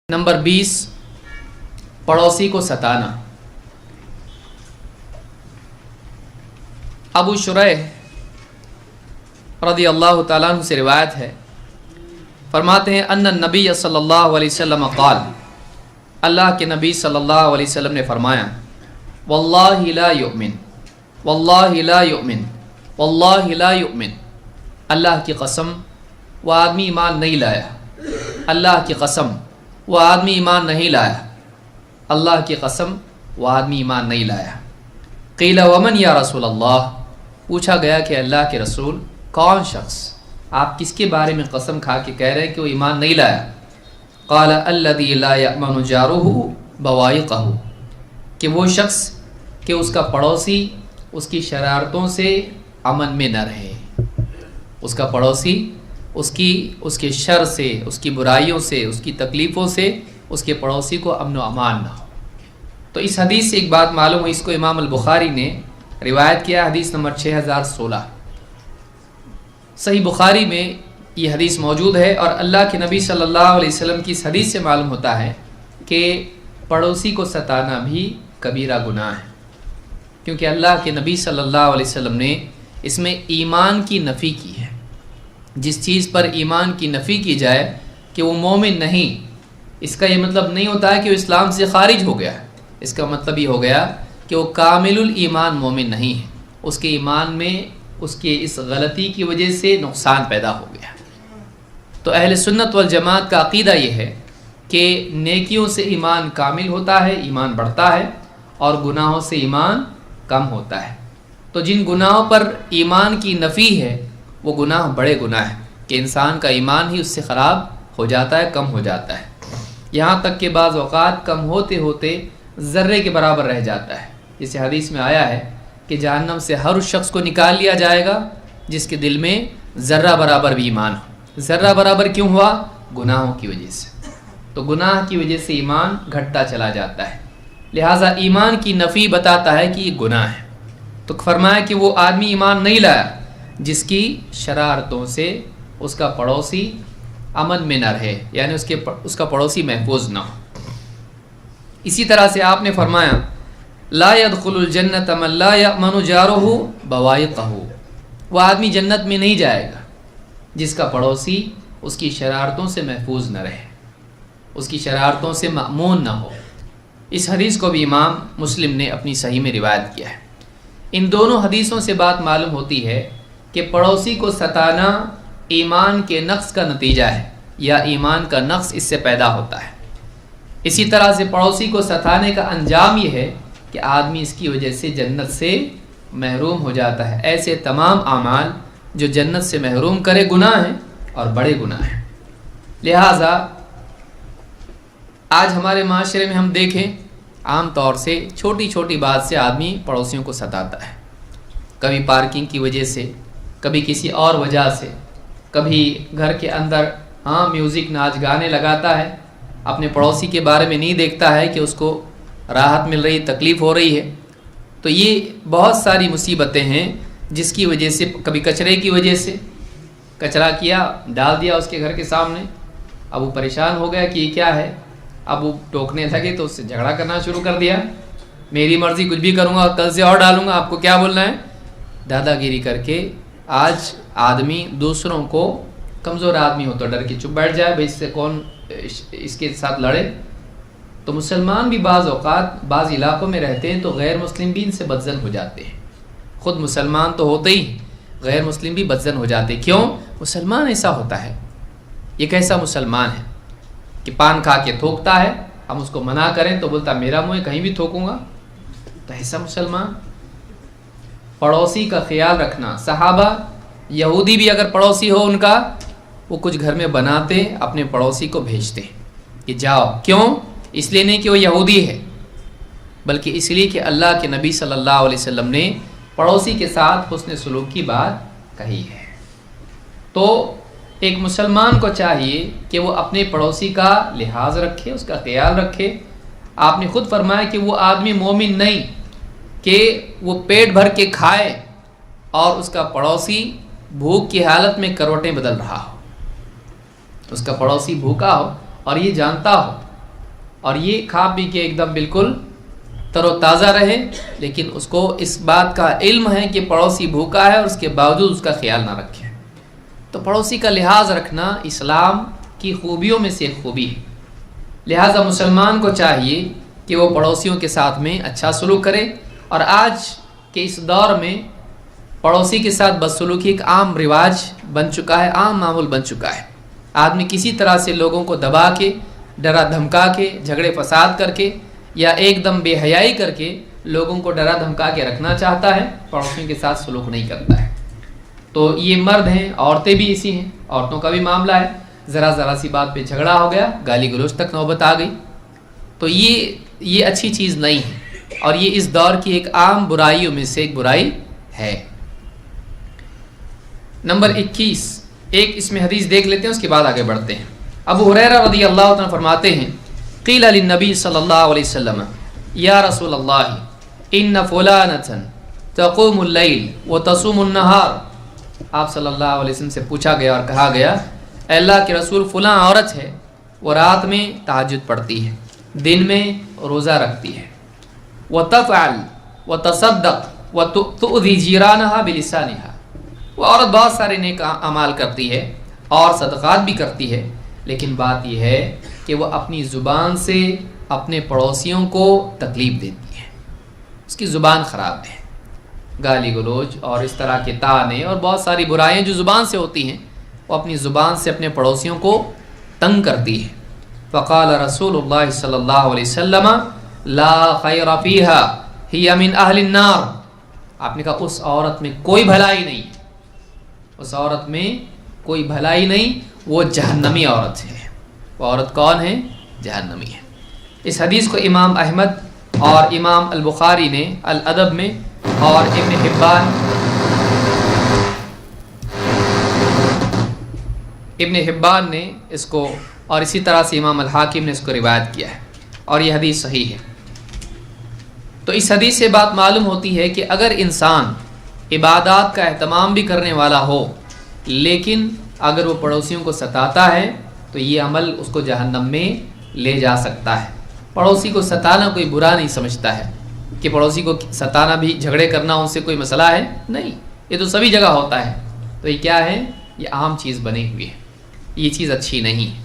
Number 20 پڑوسی کو ستانا۔ ابو شریح رضی اللہ تعالیٰ عنہ سے روایت ہے، فرماتے ہیں ان النبی صلی اللہ علیہ وسلم قال، اللہ کے نبی صلی اللہ علیہ وسلم نے فرمایا، واللہ لا یؤمن واللہ لا یؤمن واللہ لا یؤمن، اللہ کی قسم وہ آدمی ایمان نہیں لایا، اللہ کی قسم وہ آدمی ایمان نہیں لایا، اللہ کی قسم وہ آدمی ایمان نہیں لایا۔ قیل ومن یا رسول اللہ، پوچھا گیا کہ اللہ کے رسول کون شخص، آپ کس کے بارے میں قسم کھا کے کہہ رہے ہیں کہ وہ ایمان نہیں لایا؟ قال الذی لا یأمن جارہ بوائقہ، کہ وہ شخص کہ اس کا پڑوسی اس کی شرارتوں سے امن میں نہ رہے، اس کا پڑوسی اس کے شر سے، اس کی برائیوں سے، اس کی تکلیفوں سے اس کے پڑوسی کو امن و امان نہ ہو۔ تو اس حدیث سے ایک بات معلوم ہوئی، اس کو امام البخاری نے روایت کیا، حدیث نمبر 6016، صحیح بخاری میں یہ حدیث موجود ہے۔ اور اللہ کے نبی صلی اللہ علیہ وسلم کی اس حدیث سے معلوم ہوتا ہے کہ پڑوسی کو ستانا بھی کبیرہ گناہ ہے، کیونکہ اللہ کے نبی صلی اللہ علیہ وسلم نے اس میں ایمان کی نفی کی ہے۔ جس چیز پر ایمان کی نفی کی جائے کہ وہ مومن نہیں، اس کا یہ مطلب نہیں ہوتا ہے کہ وہ اسلام سے خارج ہو گیا، اس کا مطلب یہ ہو گیا کہ وہ کامل الایمان مومن نہیں ہے، اس کے ایمان میں اس کے اس غلطی کی وجہ سے نقصان پیدا ہو گیا۔ تو اہل سنت والجماعت کا عقیدہ یہ ہے کہ نیکیوں سے ایمان کامل ہوتا ہے، ایمان بڑھتا ہے، اور گناہوں سے ایمان کم ہوتا ہے۔ تو جن گناہوں پر ایمان کی نفی ہے وہ گناہ بڑے گناہ ہیں کہ انسان کا ایمان ہی اس سے خراب ہو جاتا ہے، کم ہو جاتا ہے، یہاں تک کہ بعض اوقات کم ہوتے ہوتے ذرے کے برابر رہ جاتا ہے۔ جیسے حدیث میں آیا ہے کہ جہنم سے ہر اس شخص کو نکال لیا جائے گا جس کے دل میں ذرہ برابر بھی ایمان ہو۔ ذرہ برابر کیوں ہوا؟ گناہوں کی وجہ سے۔ تو گناہ کی وجہ سے ایمان گھٹتا چلا جاتا ہے، لہٰذا ایمان کی نفی بتاتا ہے کہ یہ گناہ ہے۔ تو فرمایا کہ وہ آدمی ایمان نہیں لایا جس کی شرارتوں سے اس کا پڑوسی امن میں نہ رہے، یعنی اس کا پڑوسی محفوظ نہ ہو۔ اسی طرح سے آپ نے فرمایا لا يدخل الجنت من لا یأمن جارہ بوائقہ، وہ آدمی جنت میں نہیں جائے گا جس کا پڑوسی اس کی شرارتوں سے محفوظ نہ رہے، اس کی شرارتوں سے مأمون نہ ہو۔ اس حدیث کو بھی امام مسلم نے اپنی صحیح میں روایت کیا ہے۔ ان دونوں حدیثوں سے بات معلوم ہوتی ہے کہ پڑوسی کو ستانا ایمان کے نقص کا نتیجہ ہے، یا ایمان کا نقص اس سے پیدا ہوتا ہے۔ اسی طرح سے پڑوسی کو ستانے کا انجام یہ ہے کہ آدمی اس کی وجہ سے جنت سے محروم ہو جاتا ہے۔ ایسے تمام اعمال جو جنت سے محروم کرے گناہ ہیں، اور بڑے گناہ ہیں۔ لہٰذا آج ہمارے معاشرے میں ہم دیکھیں عام طور سے چھوٹی چھوٹی بات سے آدمی پڑوسیوں کو ستاتا ہے، کبھی پارکنگ کی وجہ سے، کبھی کسی اور وجہ سے، کبھی گھر کے اندر میوزک ناچ گانے لگاتا ہے، اپنے پڑوسی کے بارے میں نہیں دیکھتا ہے کہ اس کو راحت مل رہی، تکلیف ہو رہی ہے۔ تو یہ بہت ساری مصیبتیں ہیں جس کی وجہ سے، کبھی کچرے کی وجہ سے، کچرا کیا ڈال دیا اس کے گھر کے سامنے، اب وہ پریشان ہو گیا کہ یہ کیا ہے، اب وہ ٹوکنے لگے تو اس سے جھگڑا کرنا شروع کر دیا، میری مرضی کچھ بھی کروں گا، کل سے اور ڈالوں گا، آپ کو کیا بولنا ہے، دادا گیری کر کے آج آدمی دوسروں کو، کمزور آدمی ہو تو ڈر کے چپ بیٹھ جائے، بھائی اس سے کون اس کے ساتھ لڑے۔ تو مسلمان بھی بعض اوقات بعض علاقوں میں رہتے ہیں تو غیر مسلم بھی ان سے بدظن ہو جاتے ہیں، خود مسلمان تو ہوتے ہی غیر مسلم بھی بدظن ہو جاتے ہیں۔ کیوں؟ مسلمان ایسا ہوتا ہے، یہ کیسا مسلمان ہے کہ پان کھا کے تھوکتا ہے، ہم اس کو منع کریں تو بولتا میرا منہ کہیں بھی تھوکوں گا، تو ایسا مسلمان۔ پڑوسی کا خیال رکھنا، صحابہ یہودی بھی اگر پڑوسی ہو ان کا، وہ کچھ گھر میں بناتے اپنے پڑوسی کو بھیجتے کہ جاؤ، کیوں؟ اس لیے نہیں کہ وہ یہودی ہے، بلکہ اس لیے کہ اللہ کے نبی صلی اللہ علیہ وسلم نے پڑوسی کے ساتھ حسن سلوک کی بات کہی ہے۔ تو ایک مسلمان کو چاہیے کہ وہ اپنے پڑوسی کا لحاظ رکھے، اس کا خیال رکھے۔ آپ نے خود فرمایا کہ وہ آدمی مومن نہیں کہ وہ پیٹ بھر کے کھائے اور اس کا پڑوسی بھوک کی حالت میں کروٹیں بدل رہا ہو، اس کا پڑوسی بھوکا ہو اور یہ جانتا ہو اور یہ کھا پی کے ایک دم بالکل تر و تازہ رہے، لیکن اس کو اس بات کا علم ہے کہ پڑوسی بھوکا ہے اور اس کے باوجود اس کا خیال نہ رکھے۔ تو پڑوسی کا لحاظ رکھنا اسلام کی خوبیوں میں سے ایک خوبی ہے۔ لہٰذا مسلمان کو چاہیے کہ وہ پڑوسیوں کے ساتھ میں اچھا سلوک کرے، اور آج کے اس دور میں پڑوسی کے ساتھ بدسلوکی ایک عام رواج بن چکا ہے، عام معمول بن چکا ہے۔ آدمی کسی طرح سے لوگوں کو دبا کے، ڈرا دھمکا کے، جھگڑے فساد کر کے یا ایک دم بے حیائی کر کے لوگوں کو ڈرا دھمکا کے رکھنا چاہتا ہے، پڑوسیوں کے ساتھ سلوک نہیں کرتا ہے۔ تو یہ مرد ہیں، عورتیں بھی اسی ہیں، عورتوں کا بھی معاملہ ہے، ذرا سی بات پہ جھگڑا ہو گیا، گالی گلوچ تک نوبت آ گئی، تو یہ اچھی چیز نہیں ہے، اور یہ اس دور کی ایک عام برائیوں میں سے ایک برائی ہے۔ نمبر 21، ایک اس میں حدیث دیکھ لیتے ہیں، اس کے بعد آگے بڑھتے ہیں۔ ابو ہریرہ رضی اللہ عنہ فرماتے ہیں، قیل للنبی صلی اللہ علیہ وسلم یا رسول اللہ ان فلانۃ تقوم اللیل وتصوم النہار۔ آپ صلی اللہ علیہ وسلم سے پوچھا گیا اور کہا گیا، اے اللہ کے رسول، فلاں عورت ہے، وہ رات میں تہجد پڑھتی ہے، دن میں روزہ رکھتی ہے، وتفعل وتصدق وتؤذی جیرانہا بلسانہا، وہ عورت بہت سارے نیک اعمال کرتی ہے اور صدقات بھی کرتی ہے، لیکن بات یہ ہے کہ وہ اپنی زبان سے اپنے پڑوسیوں کو تکلیف دیتی ہے، اس کی زبان خراب ہے، گالی گلوچ اور اس طرح کے طعنے اور بہت ساری برائیاں جو زبان سے ہوتی ہیں، وہ اپنی زبان سے اپنے پڑوسیوں کو تنگ کرتی ہے۔ فقال رسول اللہ صلی اللہ علیہ وسلم لا خیر فیہا ہی من اہل النار۔ آپ نے کہا اس عورت میں کوئی بھلائی نہیں، اس عورت میں کوئی بھلائی نہیں، وہ جہنمی عورت ہے۔ وہ عورت کون ہے؟ جہنمی ہے۔ اس حدیث کو امام احمد اور امام البخاری نے الادب میں، اور ابن حبان نے اس کو، اور اسی طرح سے امام الحاکم نے اس کو روایت کیا ہے، اور یہ حدیث صحیح ہے۔ تو اس حدیث سے بات معلوم ہوتی ہے کہ اگر انسان عبادات کا اہتمام بھی کرنے والا ہو، لیکن اگر وہ پڑوسیوں کو ستاتا ہے تو یہ عمل اس کو جہنم میں لے جا سکتا ہے۔ پڑوسی کو ستانا کوئی برا نہیں سمجھتا ہے کہ پڑوسی کو ستانا بھی، جھگڑے کرنا ان سے کوئی مسئلہ ہے نہیں، یہ تو سبھی جگہ ہوتا ہے۔ تو یہ کیا ہے؟ یہ عام چیز بنی ہوئی ہے، یہ چیز اچھی نہیں ہے۔